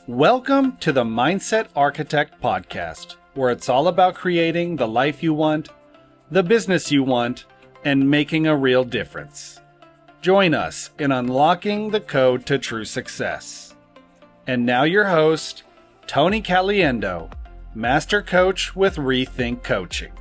Welcome to the Mindset Architect Podcast, where it's all about creating the life you want, the business you want, and making a real difference. Join us in unlocking the code to true success. And now your host, Tony Caliendo, Master Coach with Rethink Coaching.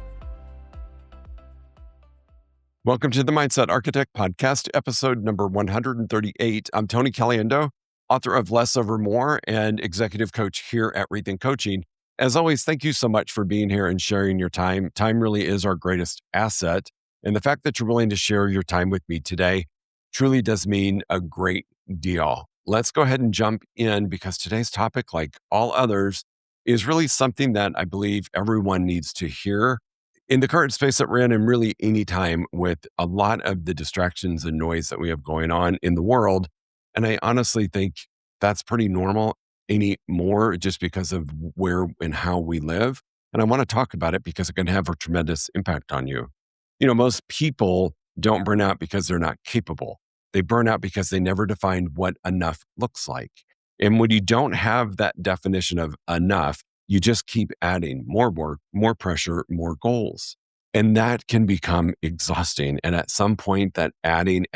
Welcome to the Mindset Architect Podcast, episode number 138. I'm Tony Caliendo, author of Less Over More and executive coach here at Rethink Coaching. As always, thank you so much for being here and sharing your time. Time really is our greatest asset. And the fact that you're willing to share your time with me today truly does mean a great deal. Let's go ahead and jump in because today's topic, like all others, is really something that I believe everyone needs to hear. In the current space that we're in, and really any time with a lot of the distractions and noise that we have going on in the world, and I honestly think that's pretty normal anymore just because of where and how we live. And I want to talk about it because it can have a tremendous impact on you. You know, most people don't burn out because they're not capable. They burn out because they never defined what enough looks like. And when you don't have that definition of enough, you just keep adding more work, more pressure, more goals. And that can become exhausting. And at some point, that adding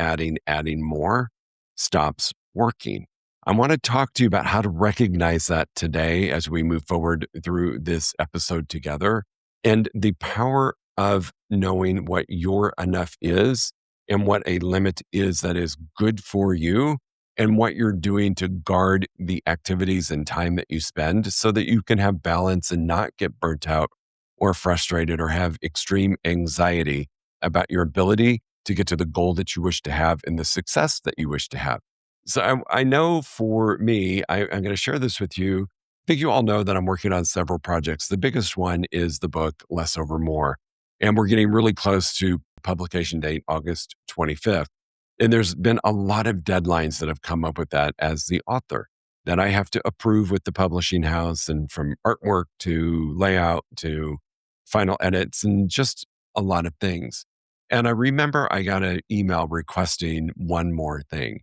more stops working. I want to talk to you about how to recognize that today as we move forward through this episode together, and the power of knowing what your enough is and what a limit is that is good for you, and what you're doing to guard the activities and time that you spend so that you can have balance and not get burnt out or frustrated or have extreme anxiety about your ability to get to the goal that you wish to have and the success that you wish to have. So I know for me, I'm going to share this with you. I think you all know that I'm working on several projects. The biggest one is the book, Less Over More. And we're getting really close to publication date, August 25th. And there's been a lot of deadlines that have come up with that as the author that I have to approve with the publishing house, and from artwork to layout to final edits and just a lot of things. And I remember I got an email requesting one more thing.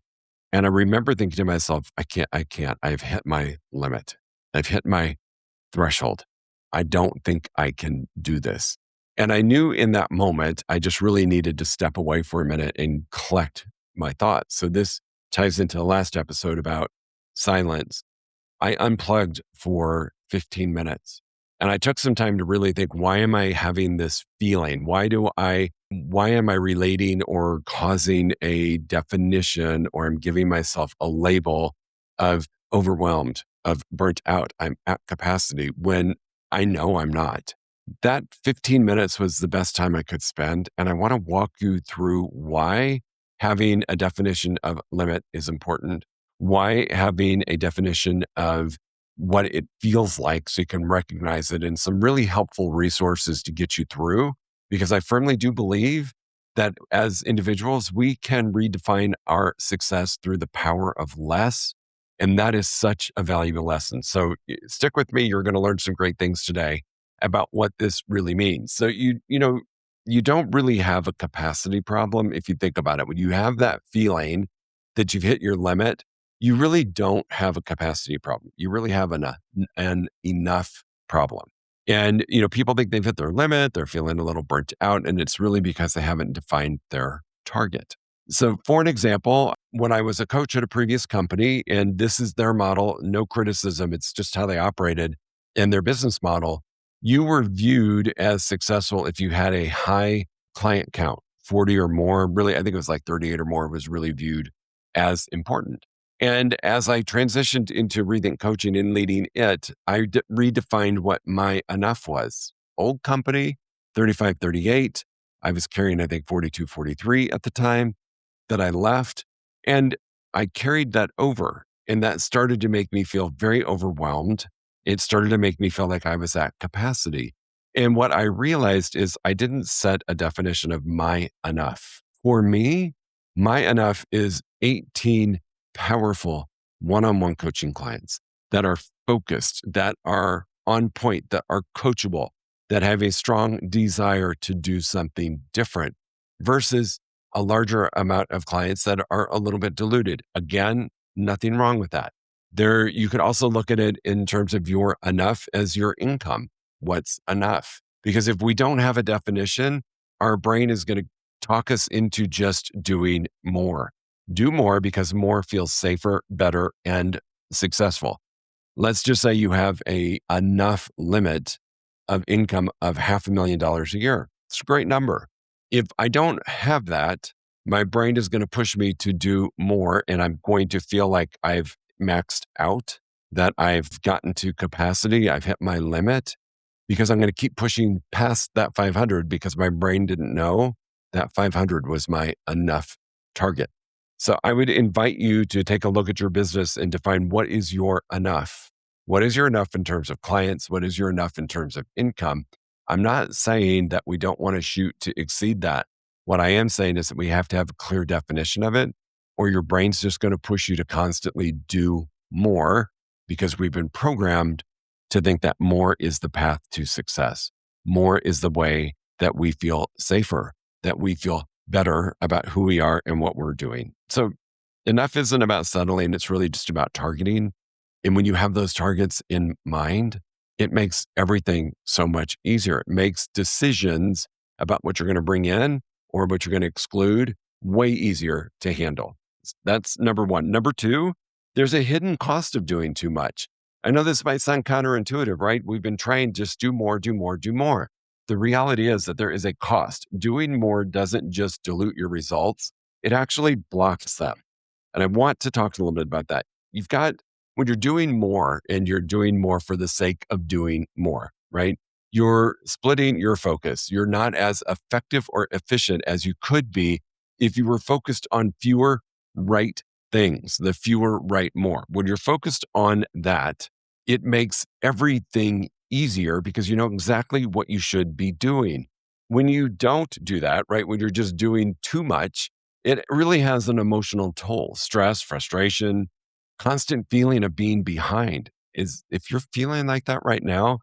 And I remember thinking to myself, I can't. I've hit my limit. I've hit my threshold. I don't think I can do this. And I knew in that moment, I just really needed to step away for a minute and collect my thoughts. So this ties into the last episode about silence. I unplugged for 15 minutes and I took some time to really think, why am I having this feeling? Why am I relating or causing a definition, or I'm giving myself a label of overwhelmed, of burnt out, I'm at capacity, when I know I'm not? That 15 minutes was the best time I could spend. And I want to walk you through why having a definition of limit is important, why having a definition of what it feels like so you can recognize it, and some really helpful resources to get you through. Because I firmly do believe that as individuals, we can redefine our success through the power of less. And that is such a valuable lesson. So stick with me. You're going to learn some great things today about what this really means. So you don't really have a capacity problem if you think about it. When you have that feeling that you've hit your limit, you really don't have a capacity problem. You really have an enough problem. And, people think they've hit their limit, they're feeling a little burnt out, and it's really because they haven't defined their target. So for an example, when I was a coach at a previous company, and this is their model, no criticism, it's just how they operated and their business model, you were viewed as successful if you had a high client count, 40 or more. Really, I think it was like 38 or more was really viewed as important. And as I transitioned into Rethink Coaching and leading it, I redefined what my enough was. Old company, 35, 38. I was carrying, I think, 42, 43 at the time that I left. And I carried that over. And that started to make me feel very overwhelmed. It started to make me feel like I was at capacity. And what I realized is I didn't set a definition of my enough. For me, my enough is 18 powerful one-on-one coaching clients that are focused, that are on point, that are coachable, that have a strong desire to do something different, versus a larger amount of clients that are a little bit diluted. Again, nothing wrong with that. There, you could also look at it in terms of your enough as your income. What's enough? Because if we don't have a definition, our brain is going to talk us into just doing more. Do more because more feels safer, better, and successful. Let's just say you have a enough limit of income of $500,000 a year. It's a great number. If I don't have that, my brain is going to push me to do more, and I'm going to feel like I've maxed out, that I've gotten to capacity, I've hit my limit, because I'm going to keep pushing past that 500 because my brain didn't know that 500 was my enough target. So I would invite you to take a look at your business and define what is your enough. What is your enough in terms of clients? What is your enough in terms of income? I'm not saying that we don't want to shoot to exceed that. What I am saying is that we have to have a clear definition of it, or your brain's just going to push you to constantly do more because we've been programmed to think that more is the path to success. More is the way that we feel safer, that we feel better about who we are and what we're doing. So enough isn't about settling. It's really just about targeting. And when you have those targets in mind, it makes everything so much easier. It makes decisions about what you're going to bring in or what you're going to exclude way easier to handle. That's number one. Number two, there's a hidden cost of doing too much. I know this might sound counterintuitive, right? We've been trained just do more, do more, do more. The reality is that there is a cost. Doing more doesn't just dilute your results, it actually blocks them. And I want to talk a little bit about that. You've got, when you're doing more and you're doing more for the sake of doing more, right? You're splitting your focus. You're not as effective or efficient as you could be if you were focused on fewer right things, the fewer right more. When you're focused on that, it makes everything easier because you know exactly what you should be doing. When you don't do that, right, when you're just doing too much, it really has an emotional toll, stress, frustration, constant feeling of being behind. Is if you're feeling like that right now,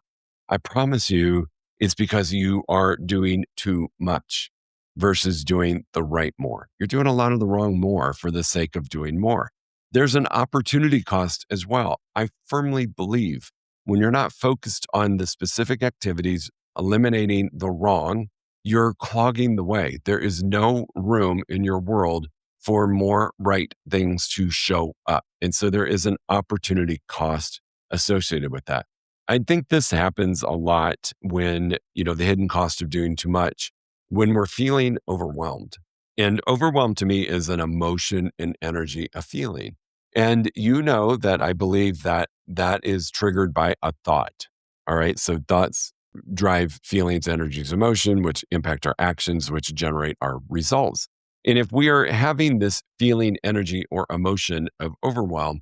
I promise you it's because you are doing too much versus doing the right more. You're doing a lot of the wrong more for the sake of doing more. There's an opportunity cost as well. I firmly believe when you're not focused on the specific activities, eliminating the wrong, you're clogging the way. There is no room in your world for more right things to show up. And so there is an opportunity cost associated with that. I think this happens a lot when, the hidden cost of doing too much, when we're feeling overwhelmed. And overwhelm to me is an emotion and energy, a feeling. And you know that I believe that that is triggered by a thought. All right. So thoughts drive feelings, energies, emotion, which impact our actions, which generate our results. And if we are having this feeling, energy, or emotion of overwhelm,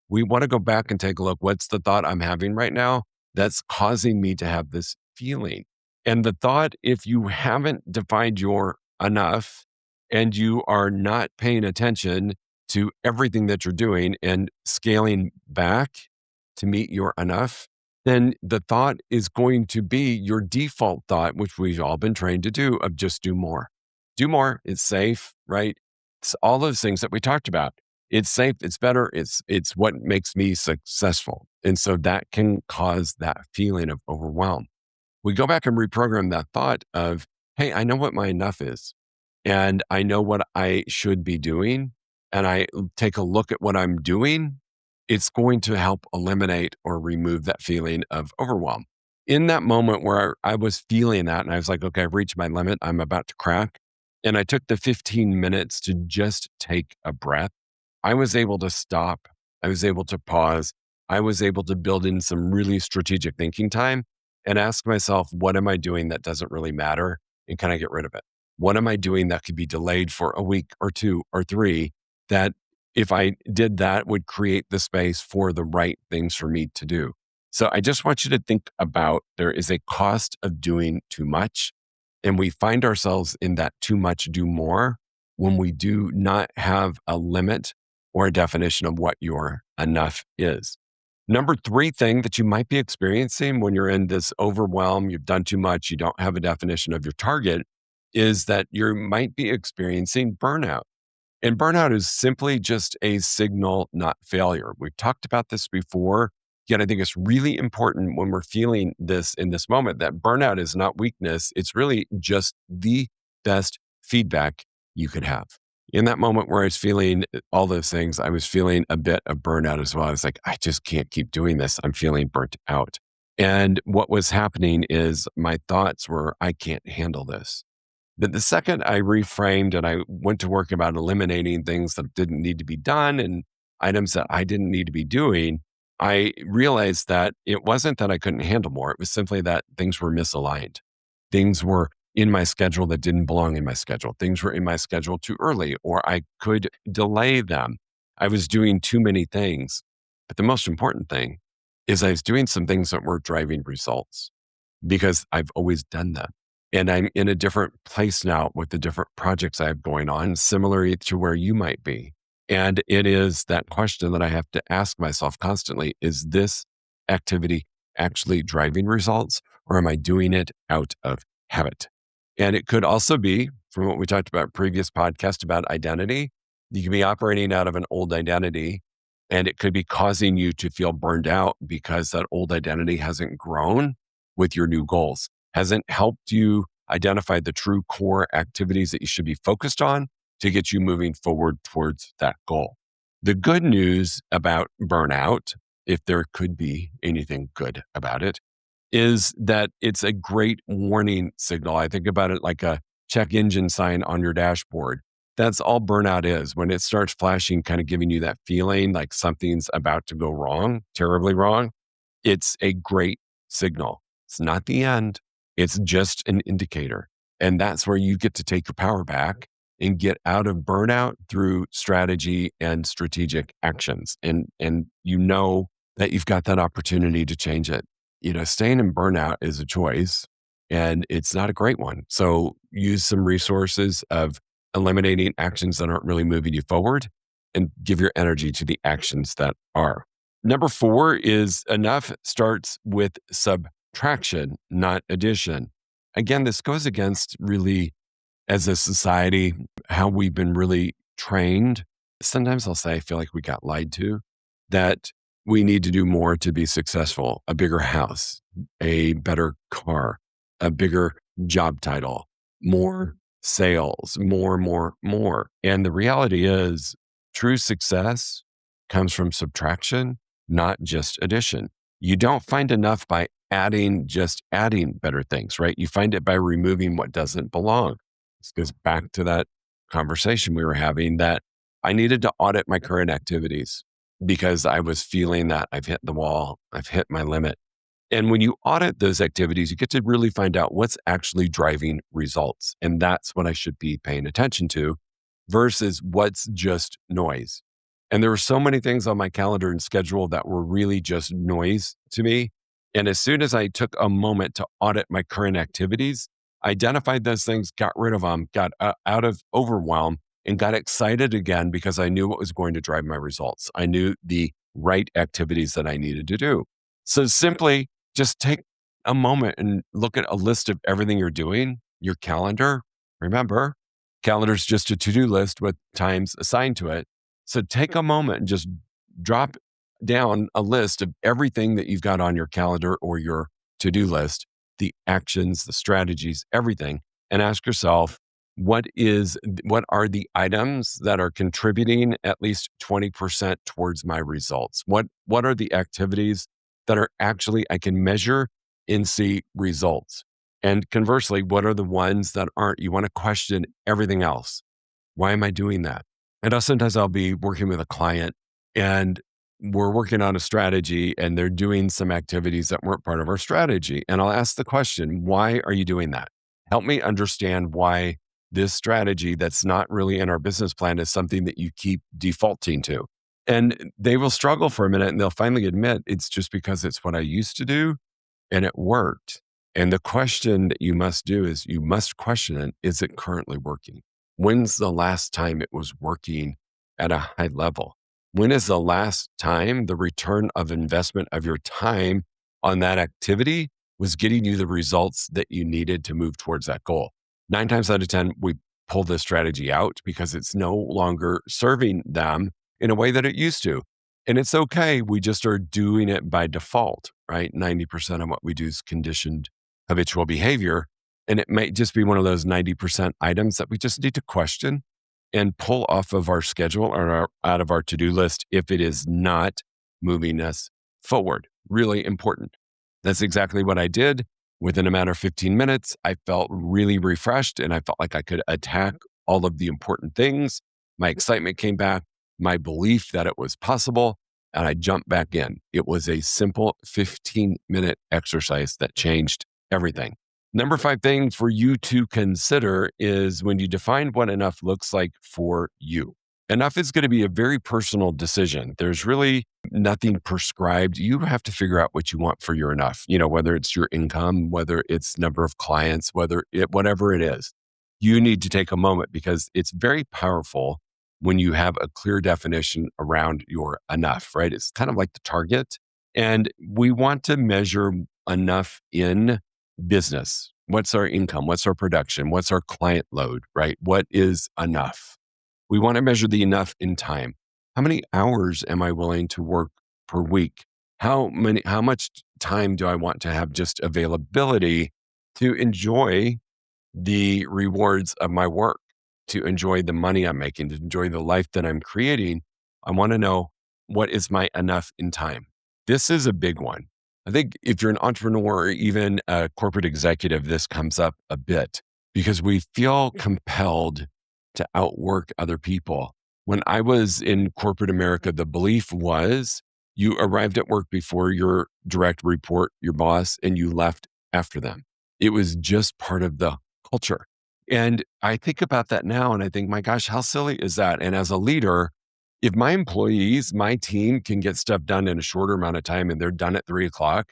we want to go back and take a look. What's the thought I'm having right now that's causing me to have this feeling? And the thought, if you haven't defined your enough and you are not paying attention to everything that you're doing and scaling back to meet your enough, then the thought is going to be your default thought, which we've all been trained to do, of just do more. Do more. It's safe, right? It's all those things that we talked about. It's safe. It's better. It's what makes me successful. And so that can cause that feeling of overwhelm. We go back and reprogram that thought of, hey, I know what my enough is, and I know what I should be doing, and I take a look at what I'm doing. It's going to help eliminate or remove that feeling of overwhelm. In that moment where I was feeling that, and I was like, okay, I've reached my limit, I'm about to crack. And I took the 15 minutes to just take a breath. I was able to stop. I was able to pause. I was able to build in some really strategic thinking time and ask myself, what am I doing that doesn't really matter? And can I get rid of it? What am I doing that could be delayed for a week or two or three that if I did that would create the space for the right things for me to do? So I just want you to think about, there is a cost of doing too much. And we find ourselves in that too much, do more when we do not have a limit or a definition of what your enough is. Number three thing that you might be experiencing when you're in this overwhelm, you've done too much, you don't have a definition of your target, is that you might be experiencing burnout. And burnout is simply just a signal, not failure. We've talked about this before, yet I think it's really important when we're feeling this in this moment that burnout is not weakness. It's really just the best feedback you could have. In that moment where I was feeling all those things, I was feeling a bit of burnout as well. I was like, I just can't keep doing this. I'm feeling burnt out. And what was happening is my thoughts were, I can't handle this. But the second I reframed and I went to work about eliminating things that didn't need to be done and items that I didn't need to be doing, I realized that it wasn't that I couldn't handle more. It was simply that things were misaligned. Things were in my schedule that didn't belong in my schedule. Things were in my schedule too early, or I could delay them. I was doing too many things. But the most important thing is I was doing some things that were driving results because I've always done them. And I'm in a different place now with the different projects I have going on, similar to where you might be. And it is that question that I have to ask myself constantly, is this activity actually driving results, or am I doing it out of habit? And it could also be, from what we talked about previous podcast about identity, you can be operating out of an old identity and it could be causing you to feel burned out because that old identity hasn't grown with your new goals, hasn't helped you identify the true core activities that you should be focused on to get you moving forward towards that goal. The good news about burnout, if there could be anything good about it, is that it's a great warning signal. I think about it like a check engine sign on your dashboard. That's all burnout is. When it starts flashing, kind of giving you that feeling like something's about to go wrong, terribly wrong, it's a great signal. It's not the end. It's just an indicator. And that's where you get to take your power back and get out of burnout through strategy and strategic actions. And you know that you've got that opportunity to change it. Staying in burnout is a choice and it's not a great one. So use some resources of eliminating actions that aren't really moving you forward and give your energy to the actions that are. Number 4 is enough starts with subtraction, not addition. Again, this goes against really, as a society, how we've been really trained. Sometimes I'll say, I feel like we got lied to, that we need to do more to be successful, a bigger house, a better car, a bigger job title, more sales, more. And the reality is true success comes from subtraction, not just addition. You don't find enough by just adding better things, right? You find it by removing what doesn't belong. This goes back to that conversation we were having that I needed to audit my current activities because I was feeling that I've hit the wall, I've hit my limit. And when you audit those activities, you get to really find out what's actually driving results. And that's what I should be paying attention to versus what's just noise. And there were so many things on my calendar and schedule that were really just noise to me. And as soon as I took a moment to audit my current activities, identified those things, got rid of them, got out of overwhelm, and got excited again because I knew what was going to drive my results. I knew the right activities that I needed to do. So simply just take a moment and look at a list of everything you're doing, your calendar. Remember, calendar is just a to-do list with times assigned to it. So take a moment and just drop down a list of everything that you've got on your calendar or your to-do list, the actions, the strategies, everything, and ask yourself, what are the items that are contributing at least 20% towards my results? What are the activities that are actually I can measure and see results? And conversely, what are the ones that aren't? You want to question everything else. Why am I doing that? And sometimes I'll be working with a client and we're working on a strategy and they're doing some activities that weren't part of our strategy. And I'll ask the question, why are you doing that? Help me understand why this strategy that's not really in our business plan is something that you keep defaulting to. And they will struggle for a minute and they'll finally admit it's just because it's what I used to do and it worked. And the question that you must do is you must question it. Is it currently working? When's the last time it was working at a high level? When is the last time the return of investment of your time on that activity was getting you the results that you needed to move towards that goal? 9 times out of 10, we pull this strategy out because it's no longer serving them in a way that it used to. And it's okay. We just are doing it by default, right? 90% of what we do is conditioned habitual behavior. And it might just be one of those 90% items that we just need to question and pull off of our schedule or out of our to-do list if it is not moving us forward. Really important. That's exactly what I did. Within a matter of 15 minutes, I felt really refreshed and I felt like I could attack all of the important things. My excitement came back, my belief that it was possible, and I jumped back in. It was a simple 15-minute exercise that changed everything. Number 5 thing for you to consider is when you define what enough looks like for you. Enough is going to be a very personal decision. There's really nothing prescribed. You have to figure out what you want for your enough, whether it's your income, whether it's number of clients, whatever it is. You need to take a moment because it's very powerful when you have a clear definition around your enough, right? It's kind of like the target. And we want to measure enough in business. What's our income? What's our production? What's our client load, right? What is enough? We want to measure the enough in time. How many hours am I willing to work per week? How much time do I want to have just availability to enjoy the rewards of my work, to enjoy the money I'm making, to enjoy the life that I'm creating? I want to know what is my enough in time. This is a big one. I think if you're an entrepreneur or even a corporate executive, this comes up a bit because we feel compelled to outwork other people. When I was in corporate America, the belief was you arrived at work before your direct report, your boss, and you left after them. It was just part of the culture. And I think about that now and I think, my gosh, how silly is that? And as a leader, if my employees, my team can get stuff done in a shorter amount of time and they're done at 3:00,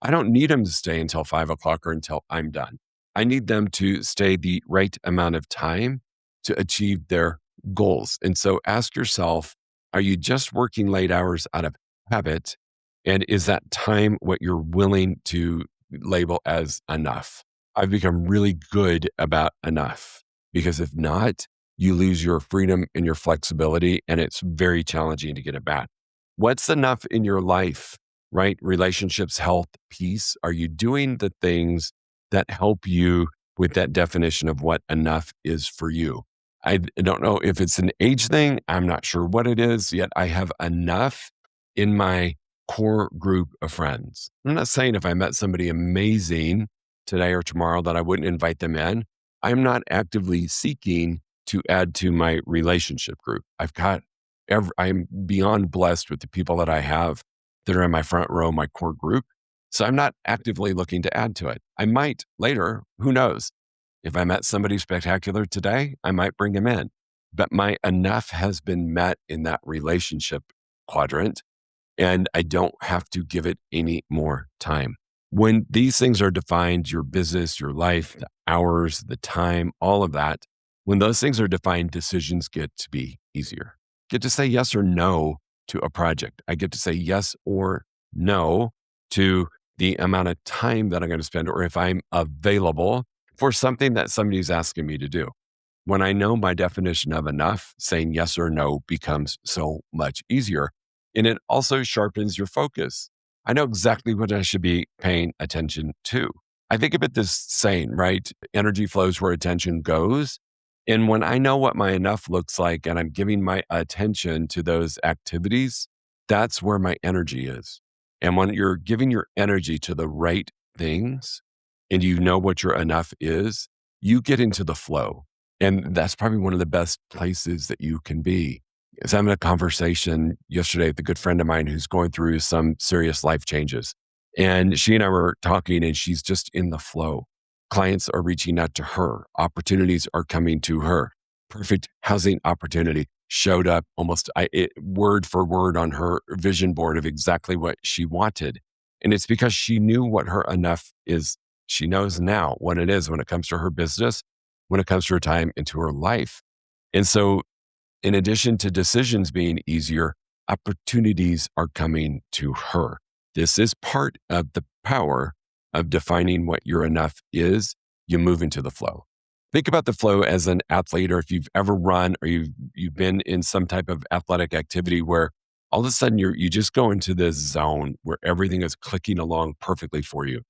I don't need them to stay until 5:00 or until I'm done. I need them to stay the right amount of time to achieve their goals. And so ask yourself, are you just working late hours out of habit? And is that time what you're willing to label as enough? I've become really good about enough because if not, you lose your freedom and your flexibility, and it's very challenging to get it back. What's enough in your life, right? Relationships, health, peace. Are you doing the things that help you with that definition of what enough is for you? I don't know if it's an age thing. I'm not sure what it is, yet I have enough in my core group of friends. I'm not saying if I met somebody amazing today or tomorrow that I wouldn't invite them in. I'm not actively seeking to add to my relationship group. I'm beyond blessed with the people that I have that are in my front row, my core group. So I'm not actively looking to add to it. I might later, who knows? If I met somebody spectacular today, I might bring him in. But my enough has been met in that relationship quadrant, and I don't have to give it any more time. When these things are defined, your business, your life, the hours, the time, all of that, when those things are defined, decisions get to be easier. Get to say yes or no to a project. I get to say yes or no to the amount of time that I'm going to spend, or if I'm available for something that somebody's asking me to do. When I know my definition of enough, saying yes or no becomes so much easier. And it also sharpens your focus. I know exactly what I should be paying attention to. I think of it this saying, right? Energy flows where attention goes. And when I know what my enough looks like and I'm giving my attention to those activities, that's where my energy is. And when you're giving your energy to the right things and you know what your enough is, you get into the flow. And that's probably one of the best places that you can be. I was having a conversation yesterday with a good friend of mine who's going through some serious life changes. And she and I were talking, and she's just in the flow. Clients are reaching out to her. Opportunities are coming to her. Perfect housing opportunity showed up word for word on her vision board of exactly what she wanted. And it's because she knew what her enough is. She knows now what it is when it comes to her business, when it comes to her time, into her life. And so in addition to decisions being easier, opportunities are coming to her. This is part of the power of defining what your enough is. You move into the flow. Think about the flow as an athlete, or if you've ever run or you've been in some type of athletic activity where all of a sudden you just go into this zone where everything is clicking along perfectly for you.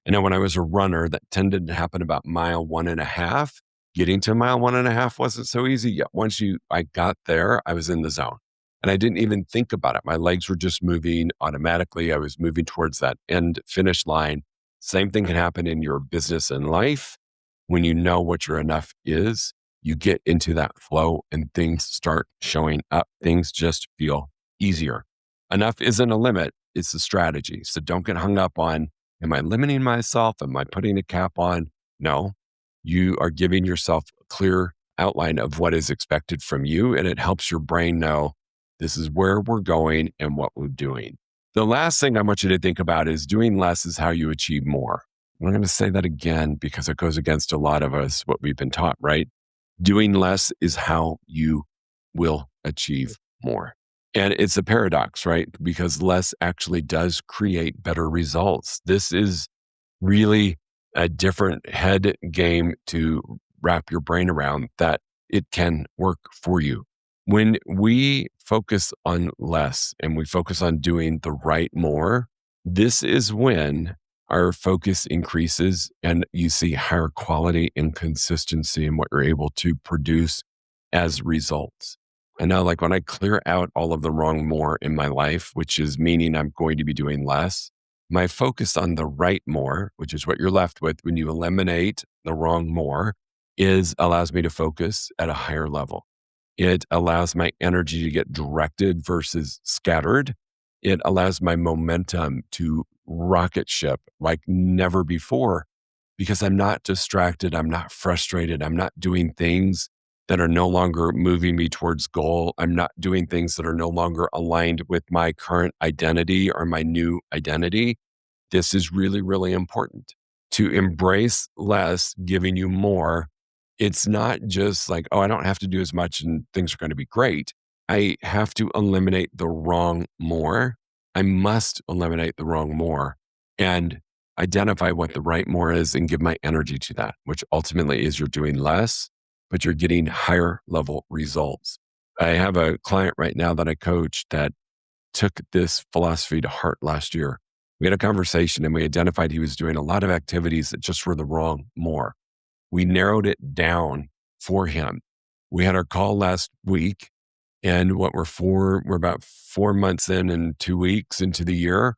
And now when I was a runner, that tended to happen about mile 1.5. Getting to mile 1.5 wasn't so easy. Yet once I got there, I was in the zone. And I didn't even think about it. My legs were just moving automatically. I was moving towards that end finish line. Same thing can happen in your business and life. When you know what your enough is, you get into that flow and things start showing up. Things just feel easier. Enough isn't a limit, it's a strategy. So don't get hung up on, am I limiting myself? Am I putting a cap on? No, you are giving yourself a clear outline of what is expected from you. And it helps your brain know this is where we're going and what we're doing. The last thing I want you to think about is doing less is how you achieve more. I'm going to say that again because it goes against a lot of us, what we've been taught, right? Doing less is how you will achieve more. And it's a paradox, right? Because less actually does create better results. This is really a different head game to wrap your brain around, that it can work for you. When we focus on less and we focus on doing the right more, this is when our focus increases and you see higher quality and consistency in what you're able to produce as results. And now, like when I clear out all of the wrong more in my life, which is meaning I'm going to be doing less, my focus on the right more, which is what you're left with when you eliminate the wrong more, allows me to focus at a higher level. It allows my energy to get directed versus scattered. It allows my momentum to rocket ship like never before because I'm not distracted. I'm not frustrated. I'm not doing things that are no longer moving me towards goal. I'm not doing things that are no longer aligned with my current identity or my new identity. This is really, really important to embrace less, giving you more. It's not just like, oh, I don't have to do as much and things are going to be great. I have to eliminate the wrong more. I must eliminate the wrong more and identify what the right more is and give my energy to that, which ultimately is you're doing less, but you're getting higher level results. I have a client right now that I coach that took this philosophy to heart last year. We had a conversation and we identified he was doing a lot of activities that just were the wrong more. We narrowed it down for him. We had our call last week and we're about 4 months in and 2 weeks into the year,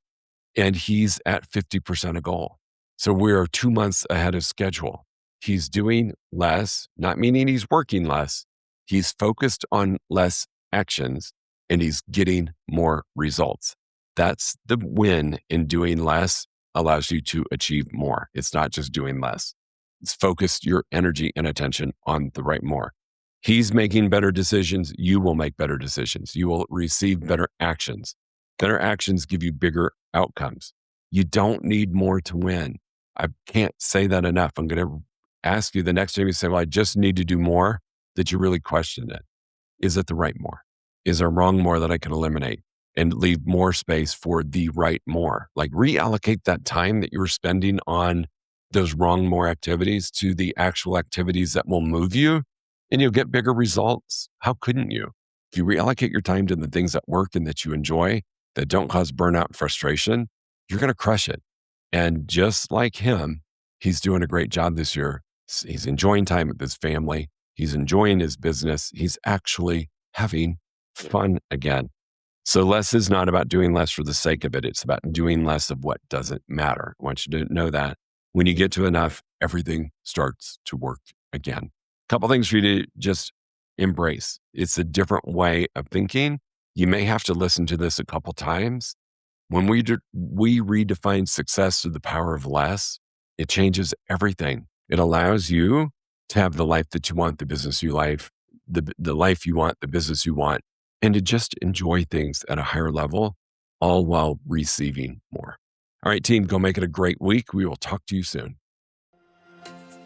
and he's at 50% of goal. So we are 2 months ahead of schedule. He's doing less, not meaning he's working less. He's focused on less actions and he's getting more results. That's the win in doing less allows you to achieve more. It's not just doing less. It's focused your energy and attention on the right more. He's making better decisions. You will make better decisions. You will receive better actions. Better actions give you bigger outcomes. You don't need more to win. I can't say that enough. I'm going to ask you the next time you say, well, I just need to do more, that you really question it. Is it the right more? Is there wrong more that I can eliminate and leave more space for the right more? Like reallocate that time that you were spending on those wrong more activities to the actual activities that will move you, and you'll get bigger results. How couldn't you? If you reallocate your time to the things that work and that you enjoy, that don't cause burnout and frustration, you're going to crush it. And just like him, he's doing a great job this year. He's enjoying time with his family. He's enjoying his business. He's actually having fun again. So less is not about doing less for the sake of it. It's about doing less of what doesn't matter. I want you to know that when you get to enough, everything starts to work again. A couple things for you to just embrace. It's a different way of thinking. You may have to listen to this a couple times. When we redefine success through the power of less, it changes everything. It allows you to have the life that you want, the business you like, the life you want, the business you want, and to just enjoy things at a higher level, all while receiving more. All right, team, go make it a great week. We will talk to you soon.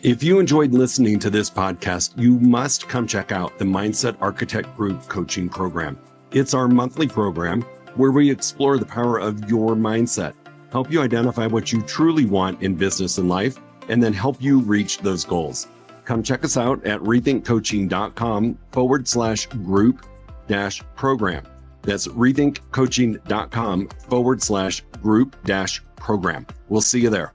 If you enjoyed listening to this podcast, you must come check out the Mindset Architect Group Coaching Program. It's our monthly program where we explore the power of your mindset, help you identify what you truly want in business and life, and then help you reach those goals. come check us out at rethinkcoaching.com/group-program. That's rethinkcoaching.com/group-program. We'll see you there.